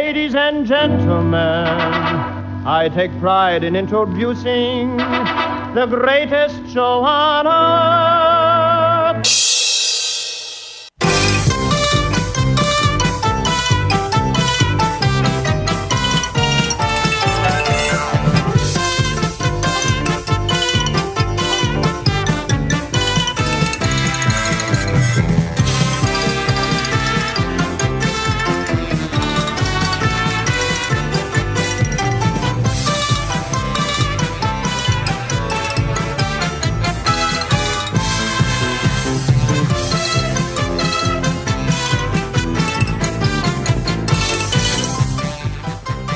Ladies and gentlemen, I take pride in introducing the greatest show on earth.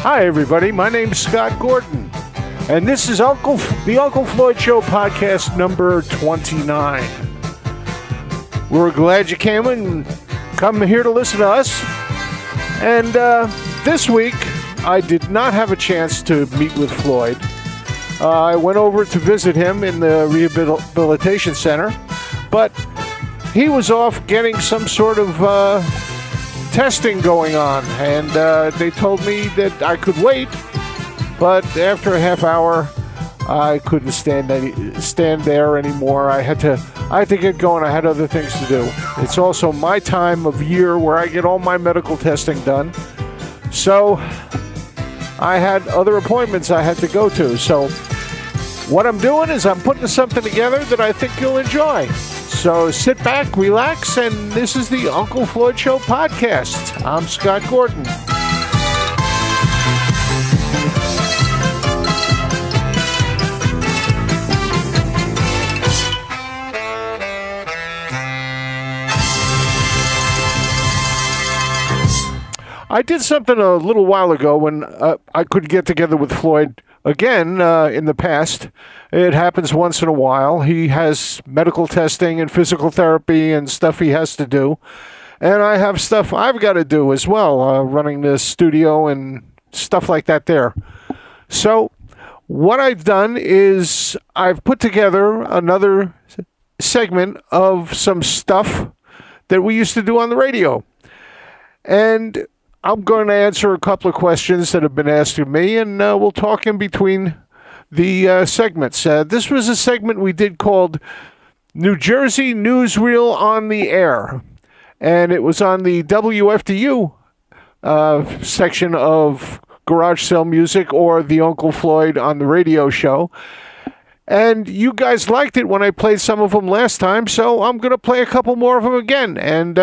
Hi, everybody. My name's Scott Gordon, and this is the Uncle Floyd Show podcast number 29. We're glad you come here to listen to us. And this week, I did not have a chance to meet with Floyd. I went over to visit him in the rehabilitation center, but he was off getting some sort of testing going on, and they told me that I could wait, but after a half hour I couldn't stand there anymore. I had to get going. I had other things to do. It's also my time of year where I get all my medical testing done, so I had other appointments I had to go to. So what I'm doing is I'm putting something together that I think you'll enjoy. So sit back, relax, and this is the Uncle Floyd Show podcast. I'm Scott Gordon. I did something a little while ago when I could get together with Floyd again in the past. It happens once in a while. He has medical testing and physical therapy and stuff he has to do. And I have stuff I've got to do as well, running the studio and stuff like that there. So what I've done is I've put together another segment of some stuff that we used to do on the radio. And I'm going to answer a couple of questions that have been asked of me, and we'll talk in between the segments. This was a segment we did called New Jersey Newsreel on the Air, and it was on the WFDU section of Garage Sale Music, or the Uncle Floyd on the Radio show. And you guys liked it when I played some of them last time, so I'm going to play a couple more of them again. And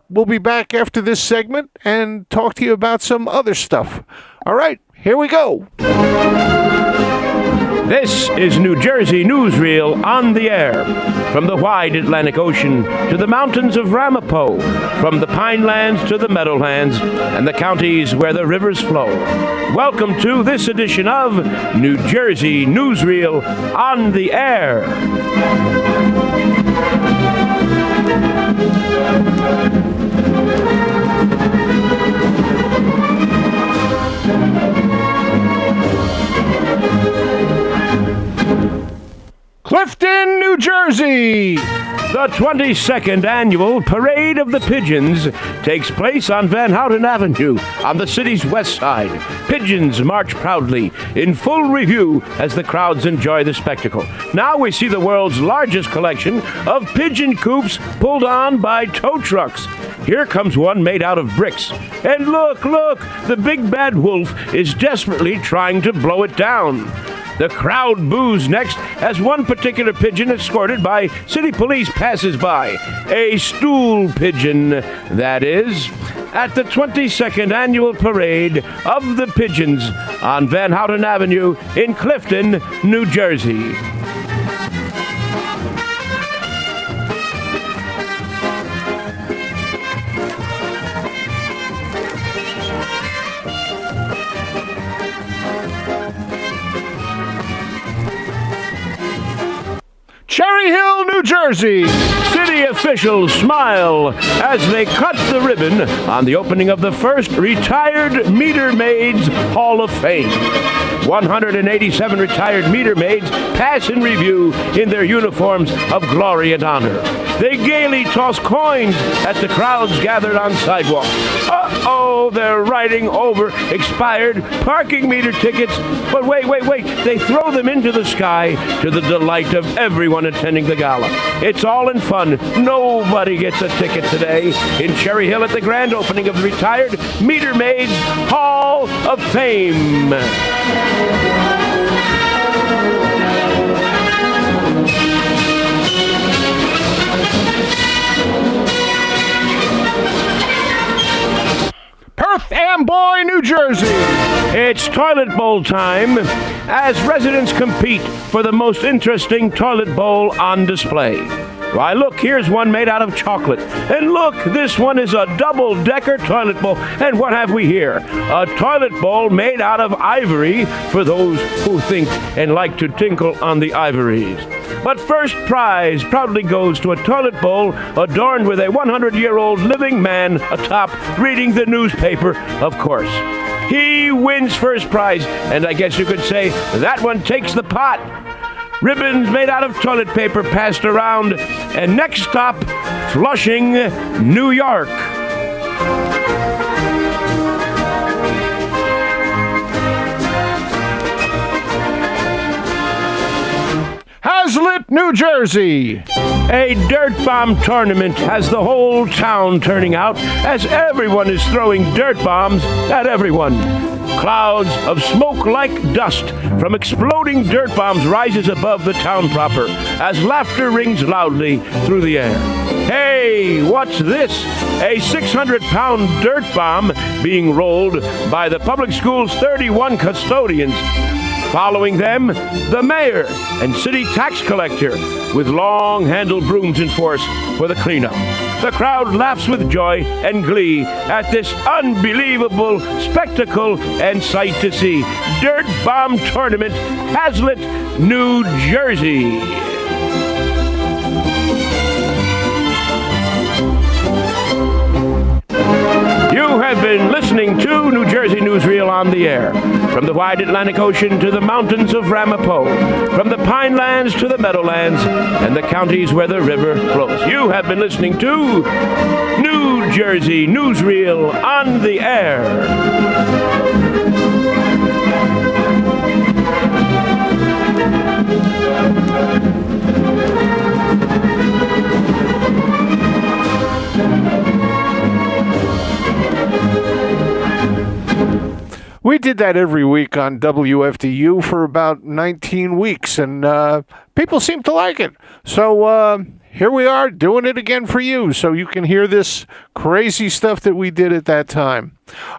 we'll be back after this segment and talk to you about some other stuff. All right, here we go. This is New Jersey Newsreel on the Air. From the wide Atlantic Ocean to the mountains of Ramapo, from the Pinelands to the Meadowlands, and the counties where the rivers flow. Welcome to this edition of New Jersey Newsreel on the Air. Clifton, New Jersey! The 22nd Annual Parade of the Pigeons takes place on Van Houten Avenue on the city's west side. Pigeons march proudly in full review as the crowds enjoy the spectacle. Now we see the world's largest collection of pigeon coops pulled on by tow trucks. Here comes one made out of bricks. And look, the big bad wolf is desperately trying to blow it down. The crowd boos next as one particular pigeon escorted by city police passes by. A stool pigeon, that is, at the 22nd Annual Parade of the Pigeons on Van Houten Avenue in Clifton, New Jersey. Cherry Hill, New Jersey. City officials smile as they cut the ribbon on the opening of the first Retired Meter Maids Hall of Fame. 187 retired meter maids pass in review in their uniforms of glory and honor. They gaily toss coins at the crowds gathered on sidewalks. Uh-oh, they're writing over expired parking meter tickets. But wait. They throw them into the sky to the delight of everyone attending the gala. It's all in fun. Nobody gets a ticket today in Cherry Hill at the grand opening of the Retired Meter Maids Hall of Fame. Perth Amboy, New Jersey. It's toilet bowl time as residents compete for the most interesting toilet bowl on display. Why, look, here's one made out of chocolate. And look, this one is a double-decker toilet bowl. And what have we here? A toilet bowl made out of ivory for those who think and like to tinkle on the ivories. But first prize proudly goes to a toilet bowl adorned with a 100-year-old living man atop reading the newspaper, of course. He wins first prize, and I guess you could say that one takes the pot. Ribbons made out of toilet paper passed around, and next stop, Flushing, New York. Hazlitt, New Jersey. A dirt bomb tournament has the whole town turning out as everyone is throwing dirt bombs at everyone. Clouds of smoke like dust from exploding dirt bombs rises above the town proper as laughter rings loudly through the air. Hey, what's this? A 600-pound dirt bomb being rolled by the public school's 31 custodians. Following them, the mayor and city tax collector with long-handled brooms in force for the cleanup. The crowd laughs with joy and glee at this unbelievable spectacle and sight to see. Dirt Bomb Tournament, Hazlitt, New Jersey. You have been listening to New Jersey Newsreel on the air. From the wide Atlantic Ocean to the mountains of Ramapo, from the pine lands to the meadowlands, and the counties where the river flows. You have been listening to New Jersey Newsreel on the air. We did that every week on WFDU for about 19 weeks, and people seem to like it. So here we are doing it again for you, so you can hear this crazy stuff that we did at that time.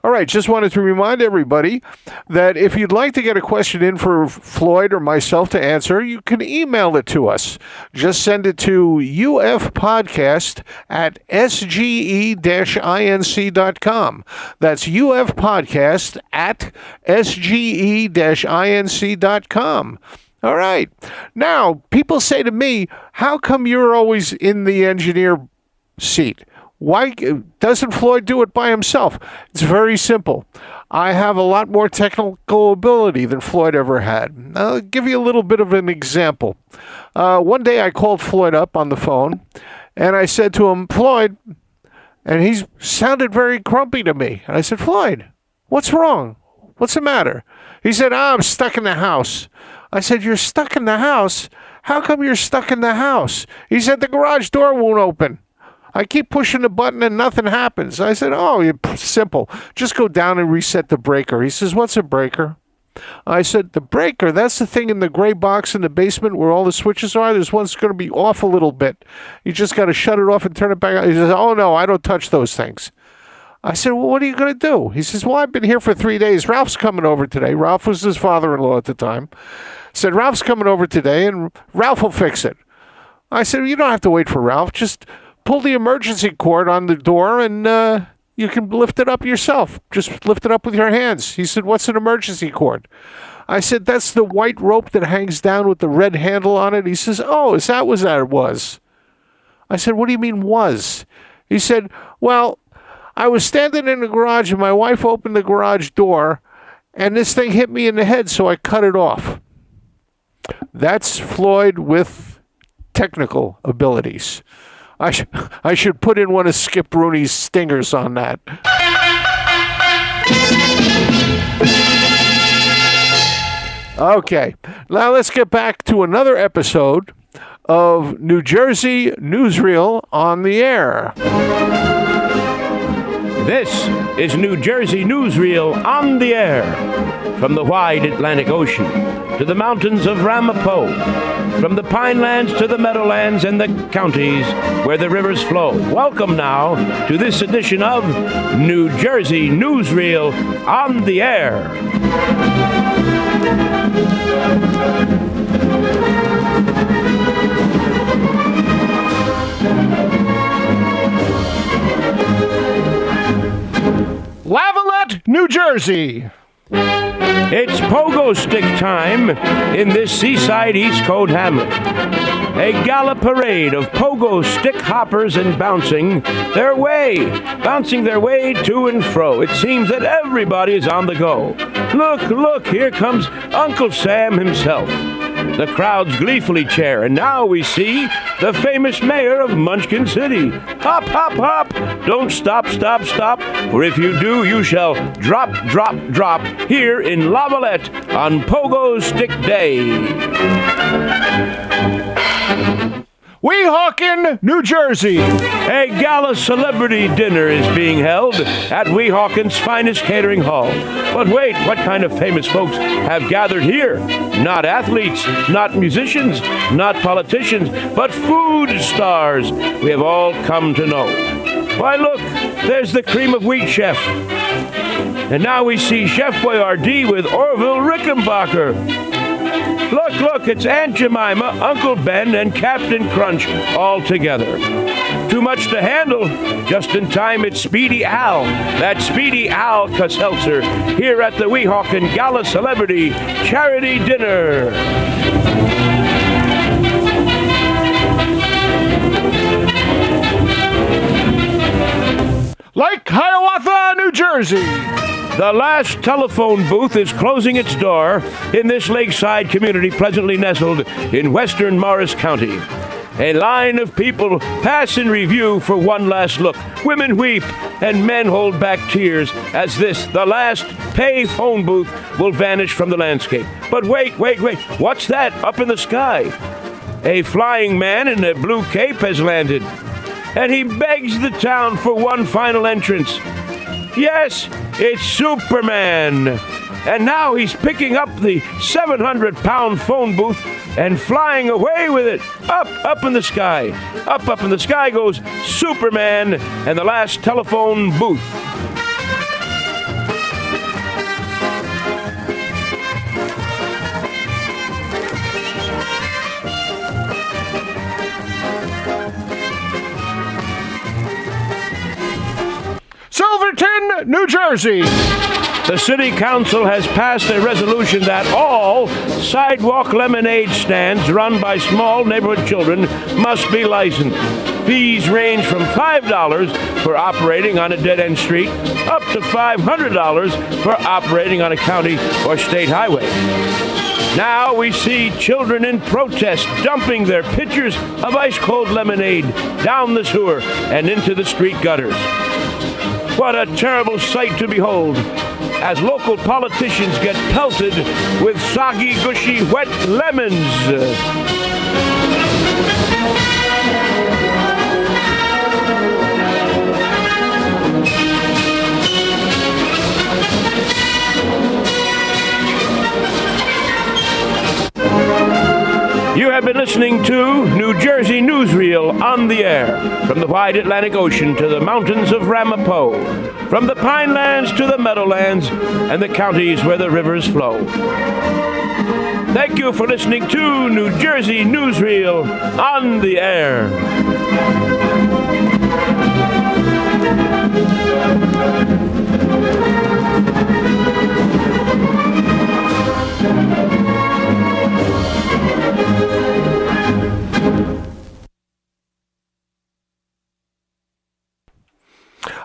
All right, just wanted to remind everybody that if you'd like to get a question in for Floyd or myself to answer, you can email it to us. Just send it to ufpodcast@sge-inc.com. That's ufpodcast@sge-inc.com. All right. Now, people say to me, how come you're always in the engineer seat? Why doesn't Floyd do it by himself? It's very simple. I have a lot more technical ability than Floyd ever had. I'll give you a little bit of an example. One day I called Floyd up on the phone, and I said to him, Floyd, and he sounded very grumpy to me. And I said, Floyd, what's wrong? What's the matter? He said, I'm stuck in the house. I said, you're stuck in the house? How come you're stuck in the house? He said, the garage door won't open. I keep pushing the button and nothing happens. I said, oh, simple. Just go down and reset the breaker. He says, what's a breaker? I said, the breaker, that's the thing in the gray box in the basement where all the switches are. There's one's going to be off a little bit. You just got to shut it off and turn it back on. He says, oh, no, I don't touch those things. I said, well, what are you going to do? He says, well, I've been here for 3 days. Ralph's coming over today. Ralph was his father-in-law at the time. Said, Ralph's coming over today, and Ralph will fix it. I said, well, you don't have to wait for Ralph. Just pull the emergency cord on the door, and you can lift it up yourself. Just lift it up with your hands. He said, what's an emergency cord? I said, that's the white rope that hangs down with the red handle on it. He says, oh, is that what that was? I said, what do you mean was? He said, well, I was standing in the garage and my wife opened the garage door and this thing hit me in the head, so I cut it off. That's Floyd with technical abilities. I should put in one of Skip Rooney's stingers on that. Okay, now let's get back to another episode of New Jersey Newsreel on the Air. This is New Jersey Newsreel on the Air. From the wide Atlantic Ocean to the mountains of Ramapo, from the pinelands to the meadowlands and the counties where the rivers flow. Welcome now to this edition of New Jersey Newsreel on the Air. Lavallette, New Jersey. It's pogo stick time in this seaside East Coast hamlet. A gala parade of pogo stick hoppers and bouncing their way to and fro. It seems that everybody is on the go. Look, here comes Uncle Sam himself. The crowds gleefully cheer, and now we see the famous mayor of Munchkin City. Hop, hop, hop! Don't stop, for if you do, you shall drop here in Lavallette on Pogo Stick Day. Weehawken, New Jersey. A gala celebrity dinner is being held at Weehawken's finest catering hall. But wait, what kind of famous folks have gathered here? Not athletes, not musicians, not politicians, but food stars we have all come to know. Why, look, there's the cream of wheat chef. And now we see Chef Boyardee with Orville Rickenbacker. Look, it's Aunt Jemima, Uncle Ben, and Captain Crunch all together. Too much to handle. Just in time, it's Speedy Al. That Speedy Al Caselser here at the Weehawken Gala Celebrity Charity Dinner. Lake Hiawatha, New Jersey. The last telephone booth is closing its door in this lakeside community pleasantly nestled in western Morris County. A line of people pass in review for one last look. Women weep and men hold back tears as the last pay phone booth will vanish from the landscape. But wait. What's that up in the sky? A flying man in a blue cape has landed, and he begs the town for one final entrance. Yes, it's Superman. And now he's picking up the 700-pound phone booth and flying away with it. Up in the sky. Up in the sky goes Superman and the last telephone booth. Silverton, New Jersey. The city council has passed a resolution that all sidewalk lemonade stands run by small neighborhood children must be licensed. Fees range from $5 for operating on a dead-end street up to $500 for operating on a county or state highway. Now we see children in protest dumping their pitchers of ice-cold lemonade down the sewer and into the street gutters. What a terrible sight to behold as local politicians get pelted with soggy, gushy, wet lemons. You have been listening to New Jersey Newsreel on the Air. From the wide Atlantic Ocean to the mountains of Ramapo. From the pinelands to the meadowlands and the counties where the rivers flow. Thank you for listening to New Jersey Newsreel on the Air.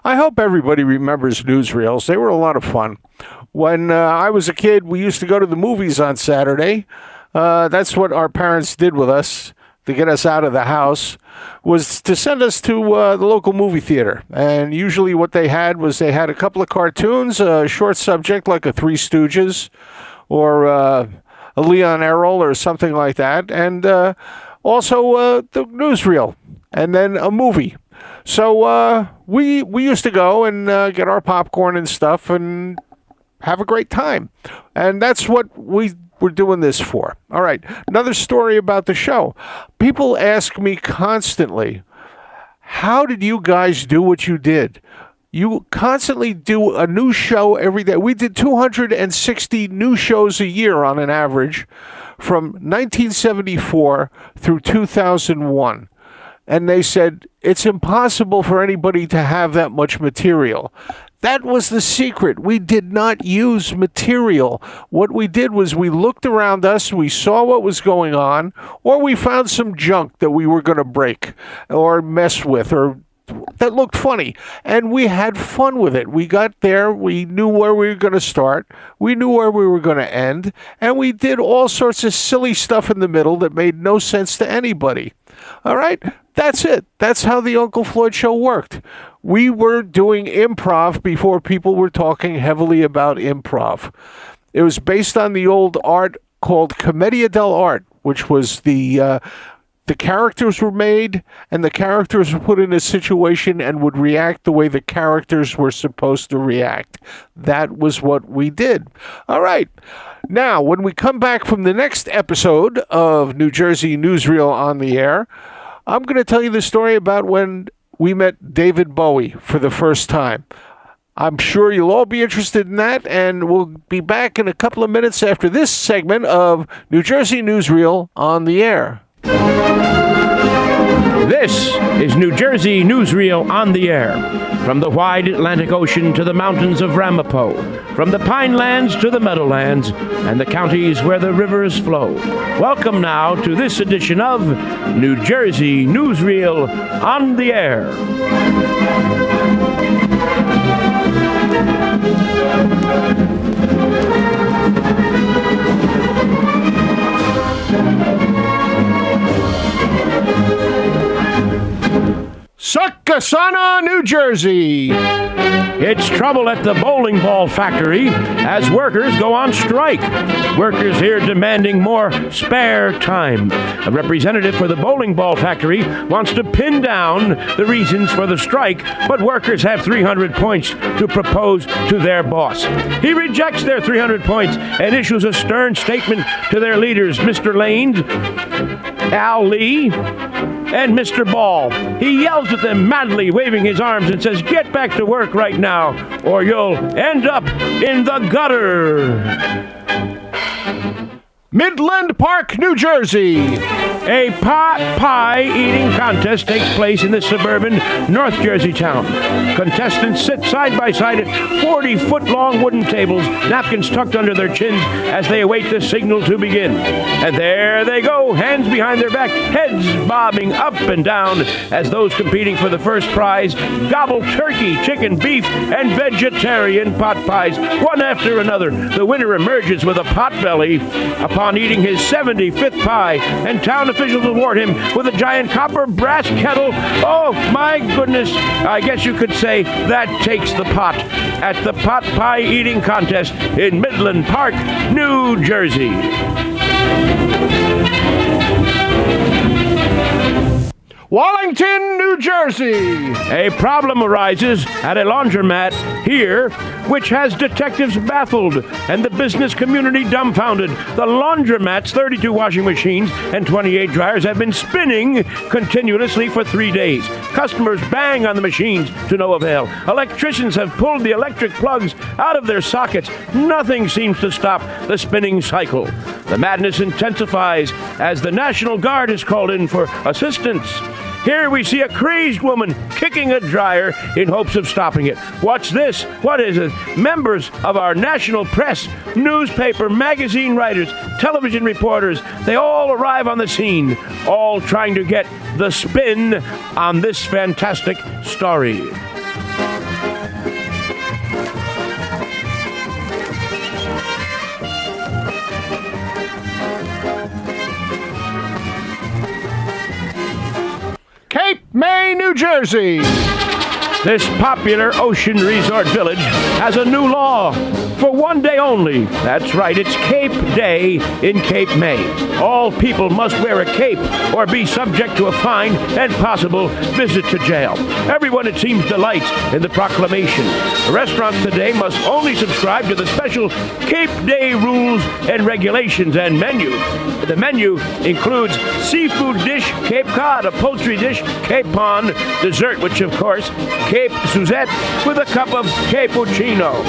I hope everybody remembers newsreels. They were a lot of fun. When I was a kid, we used to go to the movies on Saturday. That's what our parents did with us to get us out of the house, was to send us to the local movie theater. And usually what they had a couple of cartoons, a short subject like a Three Stooges or a Leon Errol or something like that, and also the newsreel, and then a movie. So we used to go and get our popcorn and stuff and have a great time. And that's what we're doing this for. All right, another story about the show. People ask me constantly, how did you guys do what you did? You constantly do a new show every day. We did 260 new shows a year on an average from 1974 through 2001. And they said, it's impossible for anybody to have that much material. That was the secret. We did not use material. What we did was we looked around us, we saw what was going on, or we found some junk that we were going to break or mess with or that looked funny. And we had fun with it. We got there, we knew where we were going to start, we knew where we were going to end, and we did all sorts of silly stuff in the middle that made no sense to anybody. All right? That's it. That's how the Uncle Floyd Show worked. We were doing improv before people were talking heavily about improv. It was based on the old art called Commedia dell'arte, which was the characters were made and the characters were put in a situation and would react the way the characters were supposed to react. That was what we did. All right. Now, when we come back from the next episode of New Jersey Newsreel on the Air, I'm going to tell you the story about when we met David Bowie for the first time. I'm sure you'll all be interested in that, and we'll be back in a couple of minutes after this segment of New Jersey Newsreel on the Air. This is New Jersey Newsreel on the Air. From the wide Atlantic Ocean to the mountains of Ramapo, from the pinelands to the meadowlands, and the counties where the rivers flow. Welcome now to this edition of New Jersey Newsreel on the Air. Succasana, New Jersey. It's trouble at the bowling ball factory as workers go on strike. Workers here demanding more spare time. A representative for the bowling ball factory wants to pin down the reasons for the strike, but workers have 300 points to propose to their boss. He rejects their 300 points and issues a stern statement to their leaders, Mr. Lane, Al Lee, and Mr. Ball. He yells at them madly, waving his arms, and says, "Get back to work right now, or you'll end up in the gutter." Midland Park, New Jersey. A pot pie eating contest takes place in the suburban North Jersey town. Contestants sit side by side at 40-foot-long wooden tables, napkins tucked under their chins as they await the signal to begin. And there they go, hands behind their back, heads bobbing up and down as those competing for the first prize gobble turkey, chicken, beef, and vegetarian pot pies, one after another. The winner emerges with a pot belly upon eating his 75th pie, and town officials award him with a giant copper brass kettle. Oh, my goodness. I guess you could say that takes the pot at the pot pie eating contest in Midland Park, New Jersey. Wallington, New Jersey. A problem arises at a laundromat here, which has detectives baffled and the business community dumbfounded. The laundromat's 32 washing machines and 28 dryers have been spinning continuously for 3 days. Customers bang on the machines to no avail. Electricians have pulled the electric plugs out of their sockets. Nothing seems to stop the spinning cycle. The madness intensifies as the National Guard is called in for assistance. Here we see a crazed woman kicking a dryer in hopes of stopping it. What's this? What is it? Members of our national press, newspaper, magazine writers, television reporters, they all arrive on the scene, all trying to get the spin on this fantastic story. Jersey. This popular ocean resort village has a new law for one day only. That's right, it's Cape Day in Cape May. All people must wear a cape or be subject to a fine and possible visit to jail. Everyone, it seems, delights in the proclamation. Restaurants today must only subscribe to the special Cape Day rules and regulations and menu. The menu includes seafood dish, Cape Cod, a poultry dish, Cape Pond, dessert, which of course, Cape Suzette with a cup of cappuccino.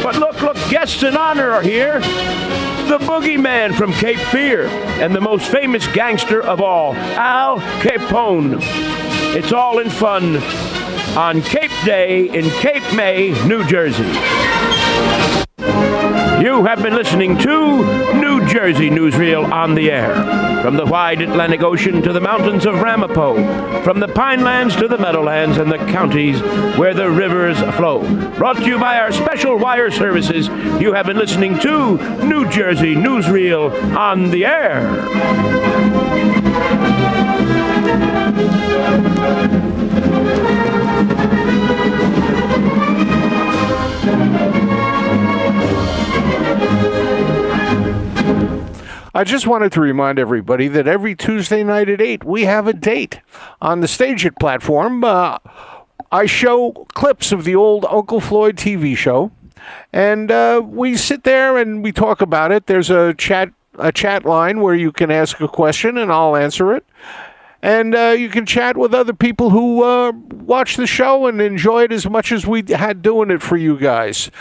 But look, guests in honor are here. The boogeyman from Cape Fear and the most famous gangster of all, Al Capone. It's all in fun on Cape Day in Cape May, New Jersey. You have been listening to New Jersey Newsreel on the air. From the wide Atlantic Ocean to the mountains of Ramapo, from the Pinelands to the Meadowlands and the counties where the rivers flow. Brought to you by our special wire services, you have been listening to New Jersey Newsreel on the air. I just wanted to remind everybody that every Tuesday night at 8, we have a date on the Stage It platform. I show clips of the old Uncle Floyd TV show, and we sit there and we talk about it. There's a chat line where you can ask a question and I'll answer it. And you can chat with other people who watch the show and enjoy it as much as we had doing it for you guys.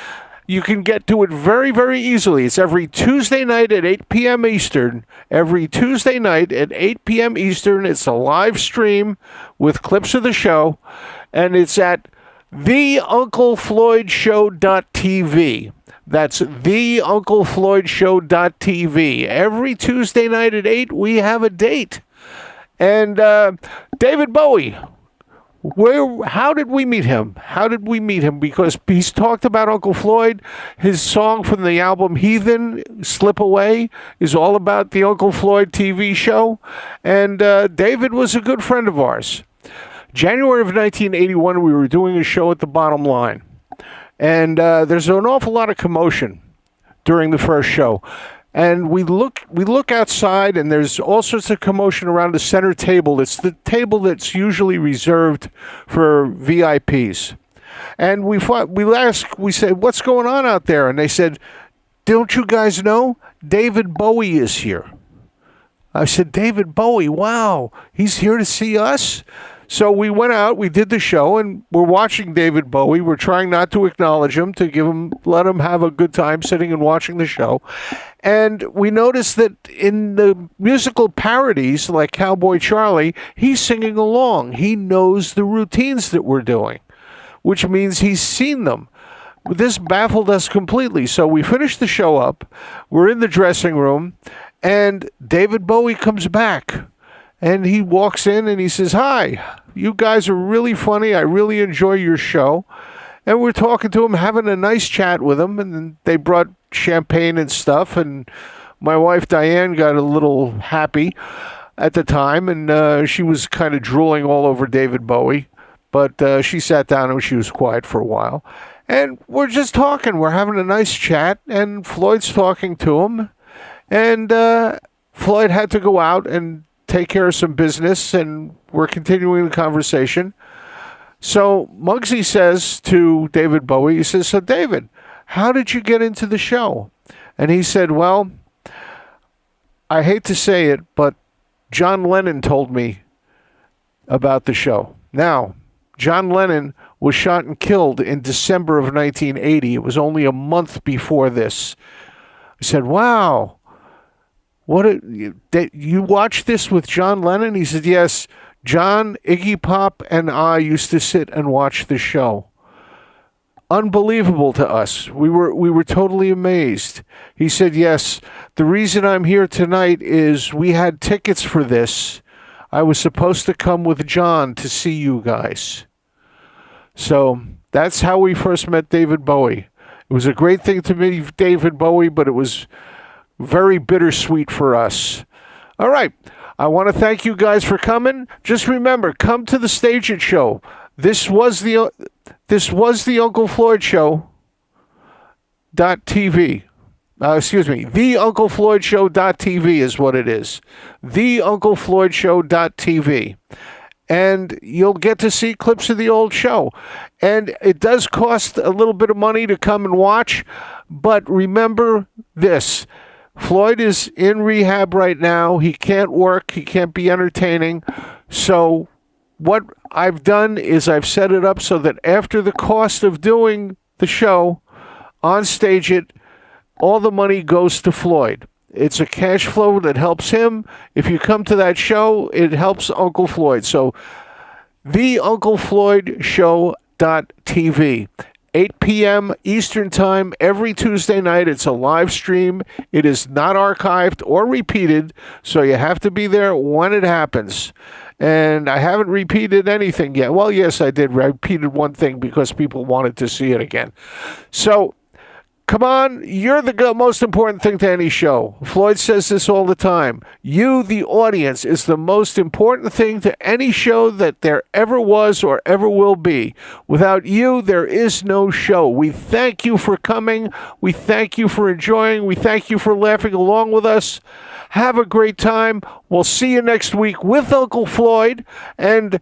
You can get to it very, very easily. It's every Tuesday night at 8 p.m. Eastern. Every Tuesday night at 8 p.m. Eastern. It's a live stream with clips of the show. And it's at theunclefloydshow.tv. That's theunclefloydshow.tv. Every Tuesday night at 8, we have a date. And David Bowie, how did we meet him? Because he's talked about Uncle Floyd. His song from the album Heathen, Slip Away, is all about the Uncle Floyd TV show. And David was a good friend of ours. January of 1981, we were doing a show at the Bottom Line. And there's an awful lot of commotion during the first show. And we look outside, and there's all sorts of commotion around the center table. It's the table that's usually reserved for VIPs. And we said, what's going on out there? And they said, don't you guys know? David Bowie is here. I said, David Bowie, wow, he's here to see us? So we went out, we did the show, and we're watching David Bowie. We're trying not to acknowledge him, let him have a good time sitting and watching the show. And we noticed that in the musical parodies, like Cowboy Charlie, he's singing along. He knows the routines that we're doing, which means he's seen them. This baffled us completely. So we finished the show up. We're in the dressing room, and David Bowie comes back. And he walks in and he says, hi, you guys are really funny. I really enjoy your show. And we're talking to him, having a nice chat with him. And they brought champagne and stuff. And my wife, Diane, got a little happy at the time. And she was kind of drooling all over David Bowie. But she sat down and she was quiet for a while. And we're just talking. We're having a nice chat. And Floyd's talking to him. And Floyd had to go out and take care of some business, and we're continuing the conversation. So Muggsy says to David Bowie, he says, so David, how did you get into the show? And he said, well, I hate to say it, but John Lennon told me about the show. Now, John Lennon was shot and killed in December of 1980. It was only a month before this. I said, wow. You watched this with John Lennon? He said, yes, John, Iggy Pop, and I used to sit and watch the show. Unbelievable to us. We were totally amazed. He said, yes, the reason I'm here tonight is we had tickets for this. I was supposed to come with John to see you guys. So that's how we first met David Bowie. It was a great thing to meet David Bowie, but it was very bittersweet for us. All right. I want to thank you guys for coming. Just remember, come to the Stage It Show. This was the Uncle Floyd Show .tv. The Uncle Floyd Show .tv is what it is. The Uncle Floyd Show .tv. And you'll get to see clips of the old show. And it does cost a little bit of money to come and watch, but remember this. Floyd is in rehab right now. He can't work. He can't be entertaining. So what I've done is I've set it up so that after the cost of doing the show on Stage It, all the money goes to Floyd. It's a cash flow that helps him. If you come to that show, it helps Uncle Floyd. So, the Uncle Floyd Show .tv, 8 p.m. Eastern Time every Tuesday night. It's a live stream. It is not archived or repeated, so you have to be there when it happens. And I haven't repeated anything yet. Well, yes, I did. I repeated one thing because people wanted to see it again. So, come on, you're the most important thing to any show. Floyd says this all the time. You, the audience, is the most important thing to any show that there ever was or ever will be. Without you, there is no show. We thank you for coming. We thank you for enjoying. We thank you for laughing along with us. Have a great time. We'll see you next week with Uncle Floyd. And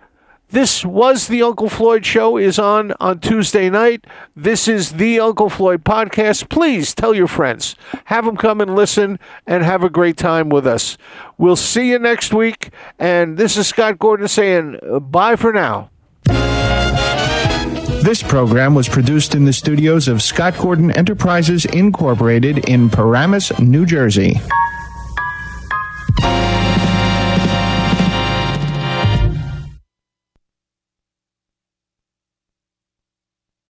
this was the Uncle Floyd Show, is on Tuesday night. This is the Uncle Floyd Podcast. Please tell your friends. Have them come and listen and have a great time with us. We'll see you next week. And this is Scott Gordon saying bye for now. This program was produced in the studios of Scott Gordon Enterprises, Incorporated in Paramus, New Jersey.